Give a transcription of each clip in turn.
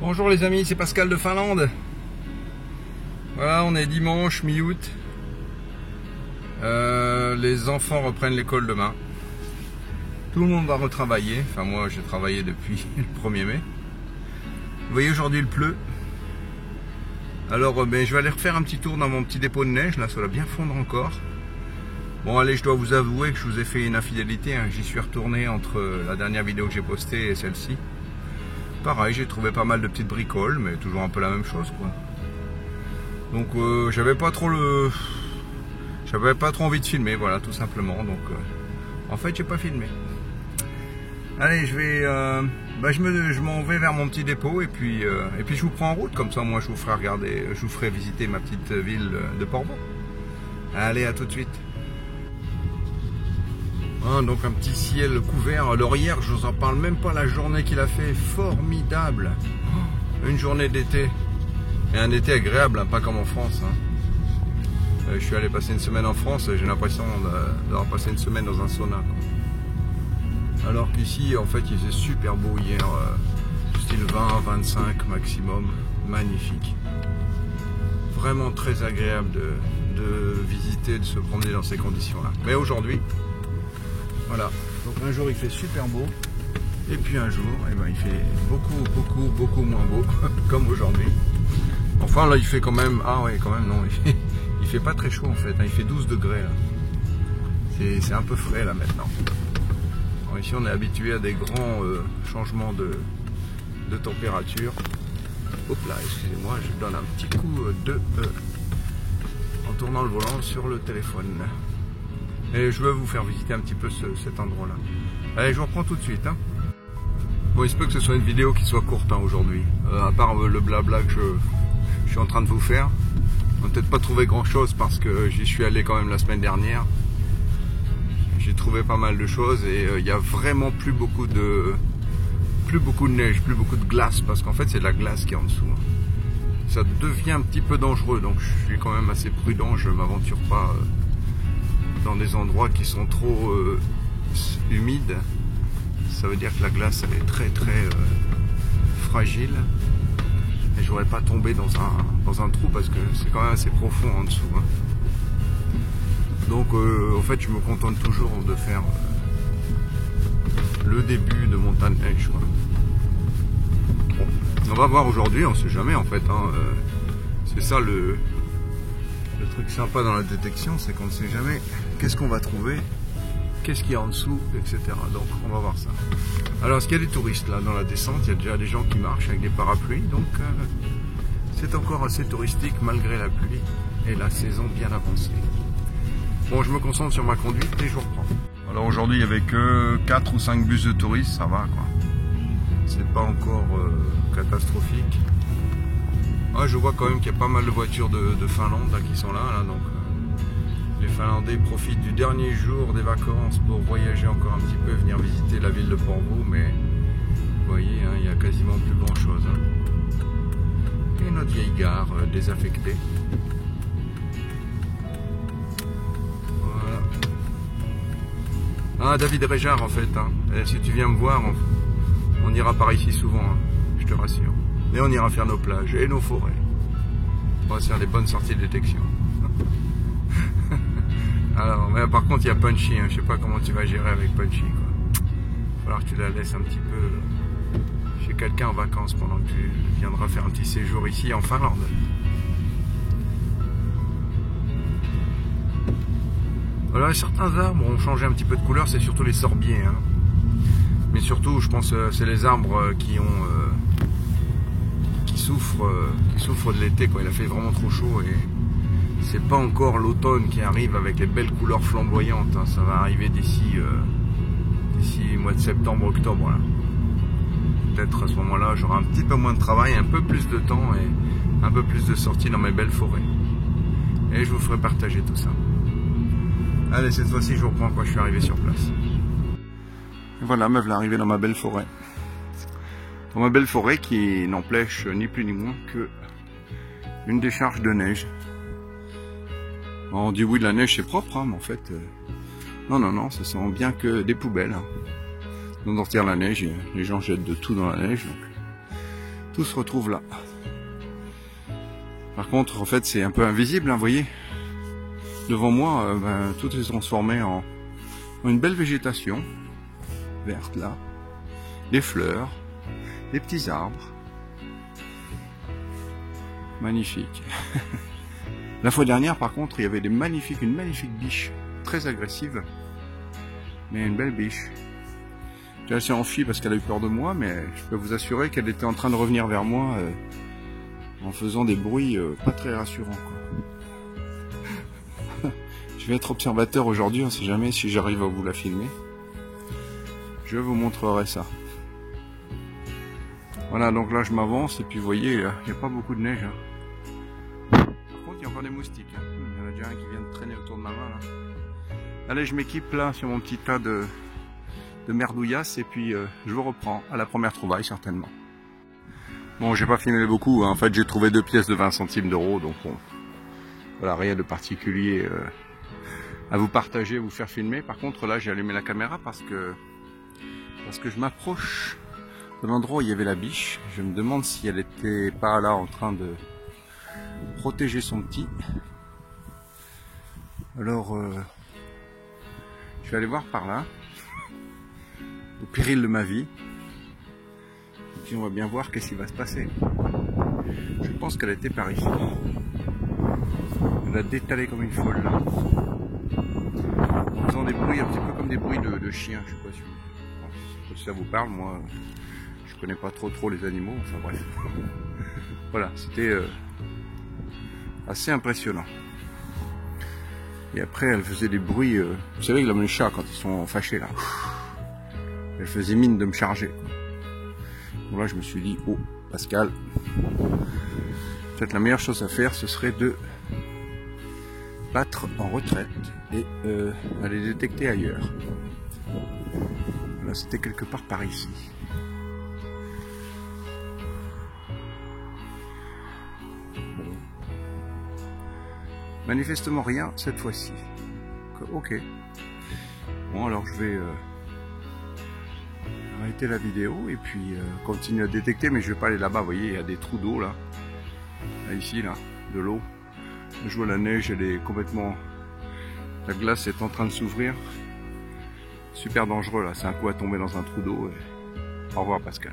Bonjour les amis, c'est Pascal de Finlande. Voilà, on est dimanche, mi-août. Les enfants reprennent l'école demain. Tout le monde va retravailler. Enfin moi j'ai travaillé depuis le 1er mai. Vous voyez, aujourd'hui il pleut. Alors je vais aller refaire un petit tour dans mon petit dépôt de neige. Là ça va bien fondre encore. Bon allez, je dois vous avouer que je vous ai fait une infidélité, hein. J'y suis retourné entre la dernière vidéo que j'ai postée et celle-ci. Pareil, j'ai trouvé pas mal de petites bricoles, mais toujours un peu la même chose, quoi. Donc j'avais pas trop envie de filmer, voilà, tout simplement. Donc en fait j'ai pas filmé. Allez, je vais je m'en vais vers mon petit dépôt et puis je vous prends en route, comme ça moi je vous ferai regarder, je vous ferai visiter ma petite ville de Portbou. Allez, à tout de suite. Hein, donc un petit ciel couvert. Alors hier, je vous en parle même pas, la journée qu'il a fait, formidable. Une journée d'été. Et un été agréable, hein, pas comme en France. Hein. Je suis allé passer une semaine en France, j'ai l'impression d'avoir passé une semaine dans un sauna, quoi. Alors qu'ici, en fait, il faisait super beau hier, style 20, 25 maximum, magnifique. Vraiment très agréable de visiter, de se promener dans ces conditions-là. Mais aujourd'hui, voilà, donc un jour il fait super beau, et puis un jour, il fait beaucoup moins beau, comme aujourd'hui. Enfin là il fait quand même, ah ouais quand même non, il fait pas très chaud en fait, hein, il fait 12 degrés là. C'est un peu frais là maintenant. Alors, ici on est habitué à des grands changements de température. Hop là, excusez-moi, je donne un petit coup en tournant le volant sur le téléphone. Et je vais vous faire visiter un petit peu cet endroit-là. Allez, je vous reprends tout de suite. Hein. Bon, il se peut que ce soit une vidéo qui soit courte, hein, aujourd'hui. À part le blabla que je suis en train de vous faire. On n'a peut-être pas trouvé grand-chose parce que j'y suis allé quand même la semaine dernière. J'ai trouvé pas mal de choses et il n'y a vraiment plus beaucoup de neige, plus beaucoup de glace, parce qu'en fait c'est de la glace qui est en dessous. Hein. Ça devient un petit peu dangereux, donc je suis quand même assez prudent, je ne m'aventure pas dans des endroits qui sont trop humides. Ça veut dire que la glace elle est très fragile et je voudrais pas tomber dans un trou parce que c'est quand même assez profond en dessous. Hein. Donc en fait je me contente toujours de faire le début de montagne neige. Bon, on va voir aujourd'hui, on sait jamais en fait. Hein. C'est ça le truc sympa dans la détection, c'est qu'on ne sait jamais qu'est-ce qu'on va trouver, qu'est-ce qu'il y a en dessous, etc. Donc on va voir ça. Alors, est-ce qu'il y a des touristes là dans la descente? Il y a déjà des gens qui marchent avec des parapluies, donc c'est encore assez touristique malgré la pluie et la saison bien avancée. Bon, je me concentre sur ma conduite et je vous reprends. Alors aujourd'hui il n'y avait que 4 ou 5 bus de touristes, ça va quoi. C'est pas encore catastrophique. Ah, je vois quand même qu'il y a pas mal de voitures de Finlande là, qui sont là, donc les Finlandais profitent du dernier jour des vacances pour voyager encore un petit peu, venir visiter la ville de Portbou, mais vous voyez, hein, il n'y a quasiment plus grand chose. Hein. Et notre vieille gare désaffectée. Voilà. Ah, David Réjard en fait, hein. Et si tu viens me voir, on ira par ici souvent, hein, je te rassure. Et on ira faire nos plages et nos forêts. On va se faire des bonnes sorties de détection. Alors, mais par contre, il y a Punchy. Hein. Je sais pas comment tu vas gérer avec Punchy. Il va falloir que tu la laisses un petit peu chez quelqu'un en vacances pendant que tu viendras faire un petit séjour ici en Finlande. Voilà, certains arbres ont changé un petit peu de couleur. C'est surtout les sorbiers. Hein. Mais surtout, je pense c'est les arbres qui souffrent de l'été, quoi. Il a fait vraiment trop chaud et c'est pas encore l'automne qui arrive avec les belles couleurs flamboyantes. Hein. Ça va arriver d'ici le mois de septembre, octobre. Peut-être à ce moment-là, j'aurai un petit peu moins de travail, un peu plus de temps et un peu plus de sorties dans mes belles forêts. Et je vous ferai partager tout ça. Allez, cette fois-ci, je vous reprends quand je suis arrivé sur place. Et voilà, me voilà arrivé dans ma belle forêt. Dans ma belle forêt qui n'empêche ni plus ni moins que une décharge de neige. On dit oui, de la neige c'est propre, hein, mais en fait, non, ce sont bien que des poubelles. Hein. Donc on retire la neige, les gens jettent de tout dans la neige. Donc, Tout se retrouve là. Par contre, en fait, c'est un peu invisible, hein, vous voyez. Devant moi, tout est transformé en une belle végétation verte là, des fleurs, des petits arbres. Magnifique. La fois dernière, par contre, il y avait une magnifique biche, très agressive, mais une belle biche. Elle s'est enfuie parce qu'elle a eu peur de moi, mais je peux vous assurer qu'elle était en train de revenir vers moi en faisant des bruits pas très rassurants, quoi. Je vais être observateur aujourd'hui, on ne sait jamais si j'arrive à vous la filmer. Je vous montrerai ça. Voilà, donc là je m'avance et puis vous voyez, il n'y a pas beaucoup de neige. Par contre, il y a encore des moustiques. Il y en a déjà un qui vient de traîner autour de ma main là. Allez, je m'équipe là sur mon petit tas de merdouillasses et puis je vous reprends à la première trouvaille certainement. Bon, j'ai pas filmé beaucoup, hein. En fait j'ai trouvé 2 pièces de 20 centimes d'euros, donc bon, voilà, rien de particulier à vous partager, vous faire filmer. Par contre là j'ai allumé la caméra parce que je m'approche de l'endroit où il y avait la biche. Je me demande si elle était pas là en train de protéger son petit. Alors je vais aller voir par là, au péril de ma vie, et puis on va bien voir qu'est-ce qui va se passer. Je pense qu'elle était par ici. Elle a détalé comme une folle là, en faisant des bruits un petit peu comme des bruits de chiens. Je sais pas si ça vous parle, moi je connais pas trop les animaux, enfin bref. Voilà, c'était assez impressionnant. Et après elle faisait des bruits, vous savez comme les chats quand ils sont fâchés là. Elle faisait mine de me charger. Donc là je me suis dit, oh Pascal, peut-être la meilleure chose à faire ce serait de battre en retraite et aller détecter ailleurs. Là c'était quelque part par ici. Bon. Manifestement rien cette fois-ci. Ok. Bon alors je vais arrêter la vidéo et puis continuer à détecter, mais je vais pas aller là-bas, vous voyez, il y a des trous d'eau là. Là ici là, de l'eau. Je vois la neige, elle est complètement... La glace est en train de s'ouvrir. Super dangereux là, c'est un coup à tomber dans un trou d'eau. Et... Au revoir Pascal.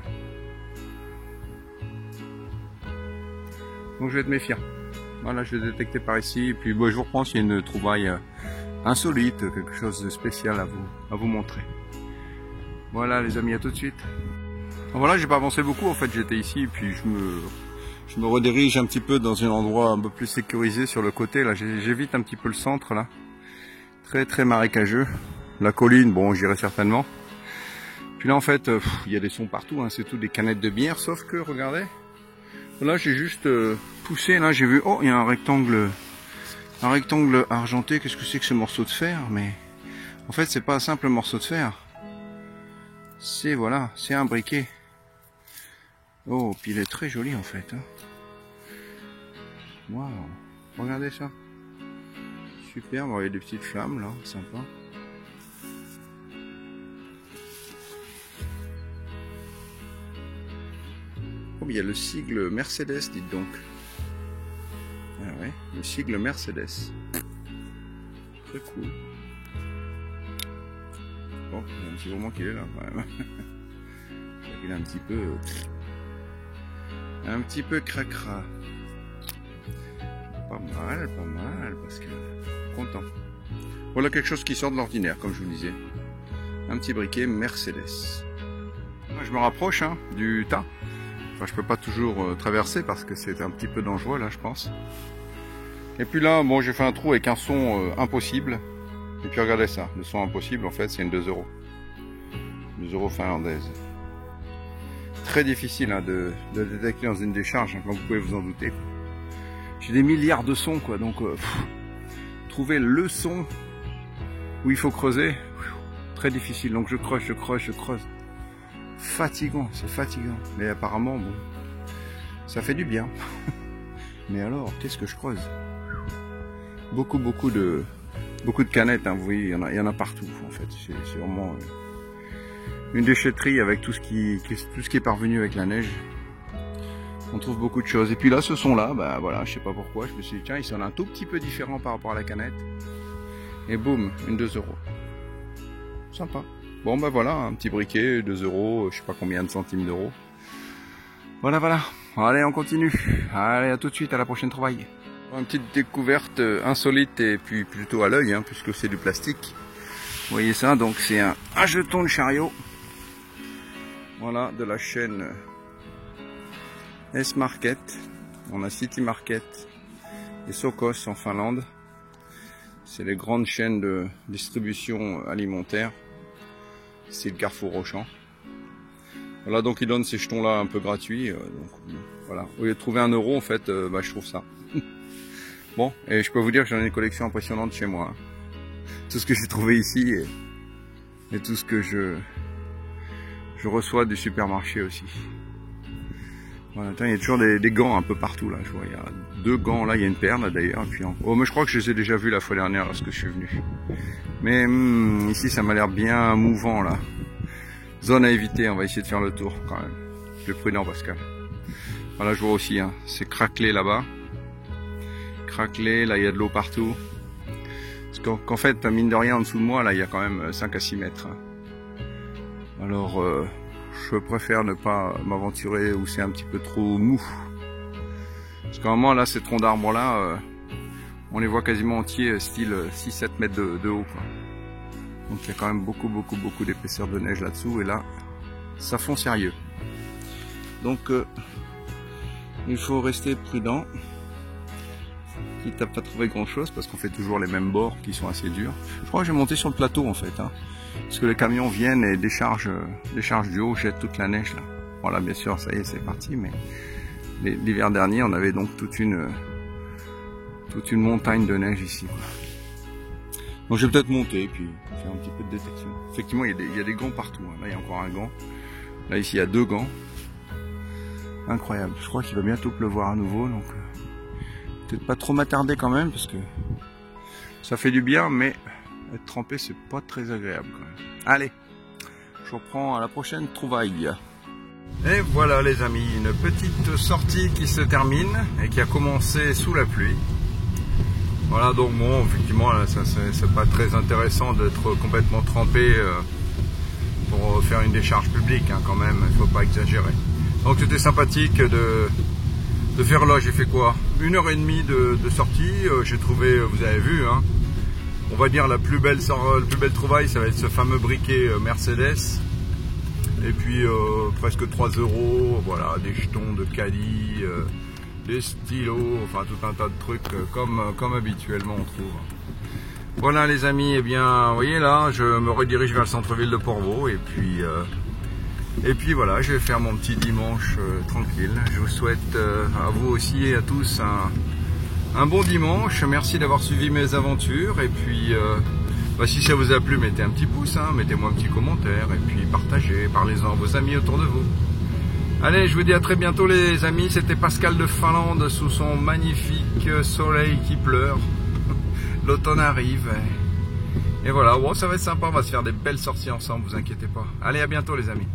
Donc je vais être méfiant. Voilà, je vais détecter par ici, et puis bon, je vous reprends s'il y a une trouvaille insolite, quelque chose de spécial à vous montrer. Voilà les amis, à tout de suite. Voilà, j'ai pas avancé beaucoup en fait, j'étais ici, et puis je me redirige un petit peu dans un endroit un peu plus sécurisé sur le côté, là j'évite un petit peu le centre là. Très marécageux. La colline, bon j'irai certainement. Puis là en fait, il y a des sons partout, hein, c'est tout des canettes de bière, sauf que regardez, là j'ai juste poussé, là j'ai vu, oh il y a un rectangle argenté. Qu'est-ce que c'est que ce morceau de fer? Mais en fait c'est pas un simple morceau de fer, c'est voilà, c'est un briquet. Oh, puis il est très joli en fait, hein. Waouh, regardez ça, super. Bon, il y a des petites flammes là, sympa. Oh, il y a le sigle Mercedes, dites donc. Ah ouais, le sigle Mercedes. Très cool. Bon, il y a un petit moment qu'il est là quand même. Il est un petit peu cracra. Pas mal, parce que content. Voilà quelque chose qui sort de l'ordinaire, comme je vous disais. Un petit briquet Mercedes. Moi, je me rapproche hein, du tas. Enfin, je peux pas toujours traverser parce que c'est un petit peu dangereux là, je pense. Et puis là, bon, j'ai fait un trou avec un son impossible. Et puis regardez ça, le son impossible en fait, c'est une 2 €. 2 € finlandaise. Très difficile hein, de détecter dans une décharge, hein, comme vous pouvez vous en douter. J'ai des milliards de sons quoi, donc trouver le son où il faut creuser, très difficile. Donc je creuse. Fatigant, c'est fatigant. Mais apparemment, bon, ça fait du bien. Mais alors, qu'est-ce que je creuse? Beaucoup de canettes, hein, vous voyez, il y en a partout en fait. C'est vraiment une déchetterie avec tout ce qui est parvenu avec la neige. On trouve beaucoup de choses. Et puis là, ce son-là, bah voilà, je sais pas pourquoi, je me suis dit, tiens, il sonne un tout petit peu différent par rapport à la canette. Et boum, une 2 €. Sympa. Bon, bah voilà, un petit briquet, 2 €, je sais pas combien de centimes d'euros. Voilà, voilà. Allez, on continue. Allez, à tout de suite, à la prochaine trouvaille. Une petite découverte insolite et puis plutôt à l'œil, hein, puisque c'est du plastique. Vous voyez ça, donc c'est un jeton de chariot. Voilà, de la chaîne S-Market. On a City Market et Sokos en Finlande. C'est les grandes chaînes de distribution alimentaire. C'est le Carrefour Auchan. Voilà, donc ils donnent ces jetons-là un peu gratuits. Donc, voilà. Au lieu de trouver 1 € en fait, bah, je trouve ça. Bon, et je peux vous dire que j'en ai une collection impressionnante chez moi. Tout ce que j'ai trouvé ici et tout ce que je reçois du supermarché aussi. Voilà, il y a toujours des gants un peu partout là. Je vois, il y a 2 gants là, il y a une paire là d'ailleurs. Oh, mais je crois que je les ai déjà vus la fois dernière lorsque je suis venu. Mais ici, ça m'a l'air bien mouvant là. Zone à éviter, on va essayer de faire le tour quand même. Plus prudent, Pascal. Voilà, je vois aussi, hein, c'est craquelé là-bas. Craquelé, là il y a de l'eau partout. Parce qu'en fait, mine de rien, en dessous de moi, là il y a quand même 5 à 6 mètres. Alors, je préfère ne pas m'aventurer où c'est un petit peu trop mou. Parce qu'à un moment, là, ces troncs d'arbres là, on les voit quasiment entiers, style 6-7 mètres de haut, quoi. Donc il y a quand même beaucoup d'épaisseur de neige là-dessous, et là, ça fond sérieux. Donc, il faut rester prudent, quitte à pas trouver grand-chose, parce qu'on fait toujours les mêmes bords qui sont assez durs. Je crois que je vais monter sur le plateau, en fait, hein, parce que les camions viennent et déchargent du haut, jettent toute la neige, là. Voilà, bien sûr, ça y est, c'est parti, mais l'hiver dernier, on avait donc toute une montagne de neige ici, quoi. Donc je vais peut-être monter et puis faire un petit peu de détection. Effectivement, il y a des gants partout, hein. Là, il y a encore un gant. Là, ici, il y a 2 gants. Incroyable. Je crois qu'il va bientôt pleuvoir à nouveau, donc peut-être pas trop m'attarder quand même, parce que ça fait du bien, mais être trempé, c'est pas très agréable quand même. Allez, je reprends à la prochaine trouvaille. Et voilà les amis, une petite sortie qui se termine et qui a commencé sous la pluie. Voilà, donc bon, effectivement, c'est pas très intéressant d'être complètement trempé pour faire une décharge publique, hein, quand même, il faut pas exagérer. Donc c'était sympathique de faire là, j'ai fait quoi, 1h30 de sortie. J'ai trouvé, vous avez vu, hein, on va dire la plus belle trouvaille, ça va être ce fameux briquet Mercedes. Et puis presque 3 €, voilà, des jetons de caddie, des stylos, enfin tout un tas de trucs comme habituellement on trouve. Voilà les amis, et bien vous voyez là, je me redirige vers le centre-ville de Porvoo et puis voilà, je vais faire mon petit dimanche tranquille. Je vous souhaite à vous aussi et à tous un bon dimanche. Merci d'avoir suivi mes aventures et puis bah, si ça vous a plu, mettez un petit pouce, hein, mettez-moi un petit commentaire et puis partagez, parlez-en à vos amis autour de vous. Allez, je vous dis à très bientôt les amis, c'était Pascal de Finlande sous son magnifique soleil qui pleure. L'automne arrive et voilà, bon, ça va être sympa, on va se faire des belles sorties ensemble, vous inquiétez pas. Allez, à bientôt les amis.